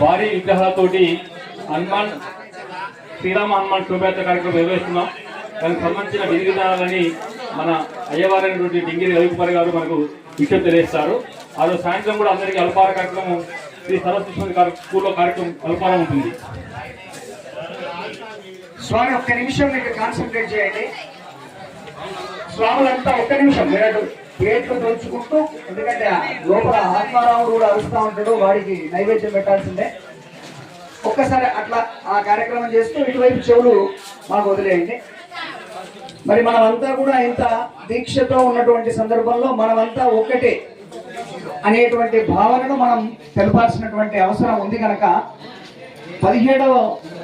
భారీ విగ్రహాలతోటి హనుమాన్ శ్రీరామ హనుమాన్ శోభయాత్ర కార్యక్రమం నిర్వహిస్తున్నాం. దానికి సంబంధించిన విధి విధానాలని మన అయ్యవారైనటువంటి డింగిరి రవికుమార్ గారు మనకు విషయం తెలియజేస్తారు. ఆ రోజు సాయంత్రం కూడా అందరికీ అల్పాహార కార్యక్రమం శ్రీ సరస్వతి స్కూల్లో కార్యక్రమం అల్పాహారం ఉంటుంది. స్వామి ఒక్క నిమిషం మీకు కాన్సన్ట్రేట్ చేయండి. స్వాములంతా ఒక్క నిమిషం మీరు ప్లేట్లు దోచుకుంటూ, ఎందుకంటే లోపల ఆత్మారాముడు కూడా అరుస్తూ ఉంటాడు, వాడికి నైవేద్యం పెట్టాల్సిందే. ఒక్కసారి అట్లా ఆ కార్యక్రమం చేస్తూ ఇటువైపు చెవులు మాకు వదిలేయండి. మరి మనమంతా కూడా ఇంత దీక్షతో ఉన్నటువంటి సందర్భంలో మనమంతా ఒక్కటే అనేటువంటి భావనను మనం తెలపాల్సినటువంటి అవసరం ఉంది కనుక 17వ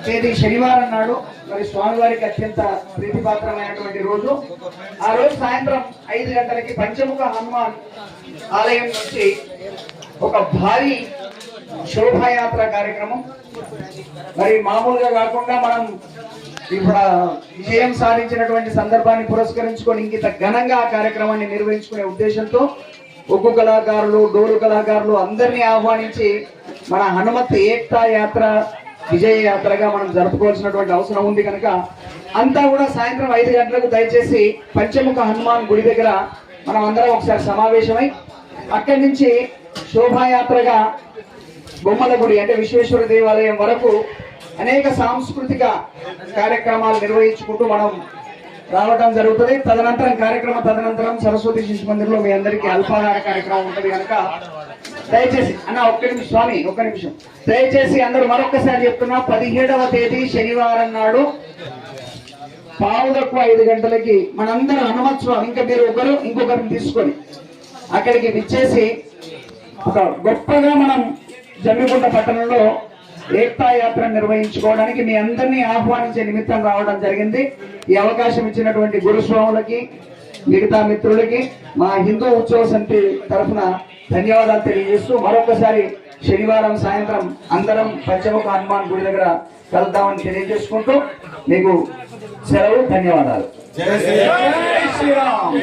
తేదీ శనివారం నాడు మరి స్వామివారికి అత్యంత ప్రీతిపాత్రమైనటువంటి రోజు. ఆ రోజు సాయంత్రం 5 గంటలకి పంచముఖ హనుమాన్ ఆలయం నుంచి ఒక భారీ శోభాయాత్ర కార్యక్రమం, మరి మామూలుగా కాకుండా మనం ఇప్పుడు విజయం సాధించినటువంటి సందర్భాన్ని పురస్కరించుకొని ఇంకిత ఘనంగా ఆ కార్యక్రమాన్ని నిర్వహించుకునే ఉద్దేశంతో ఒగ్గు కళాకారులు, డోలు కళాకారులు అందరినీ ఆహ్వానించి మన హనుమత్ ఏక్తా యాత్ర విజయ యాత్రగా మనం జరుపుకోవాల్సినటువంటి అవసరం ఉంది కనుక అంతా కూడా సాయంత్రం 5 గంటలకు దయచేసి పంచముఖ హనుమాన్ గుడి దగ్గర మనం అందరం ఒకసారి సమావేశమై అక్కడి నుంచి శోభాయాత్రగా బొమ్మల గుడి అంటే విశ్వేశ్వర దేవాలయం వరకు అనేక సాంస్కృతిక కార్యక్రమాలు నిర్వహించుకుంటూ మనం రావడం జరుగుతుంది. తదనంతరం సరస్వతి శిశు మందిర్లో మీ అందరికీ అల్పాహార కార్యక్రమం ఉంటుంది కనుక దయచేసి అన్న ఒక్క నిమిషం స్వామి ఒక్క నిమిషం దయచేసి అందరూ మరొకసారి చెప్తున్నా 17వ తేదీ శనివారం నాడు 5:15 గంటలకి మనందరం హనుమత్ స్వామి ఇంకా మీరు ఇంకొకరిని తీసుకొని అక్కడికి విచ్చేసి ఒక గొప్పగా మనం జమ్మిగుంట పట్టణంలో ఏక్తా యాత్ర నిర్వహించుకోవడానికి మీ అందరినీ ఆహ్వానించే నిమిత్తం రావడం జరిగింది. ఈ అవకాశం ఇచ్చినటువంటి గురుస్వాములకి, మిగతా మిత్రులకి మా హిందూ ఉత్సవ సమితి తరఫున ధన్యవాదాలు తెలియజేస్తూ మరొకసారి శనివారం సాయంత్రం అందరం పంచముఖ హనుమాన్ గుడి దగ్గర కలుద్దామని తెలియజేసుకుంటూ మీకు సెలవు. ధన్యవాదాలు. జై శ్రీరామ్.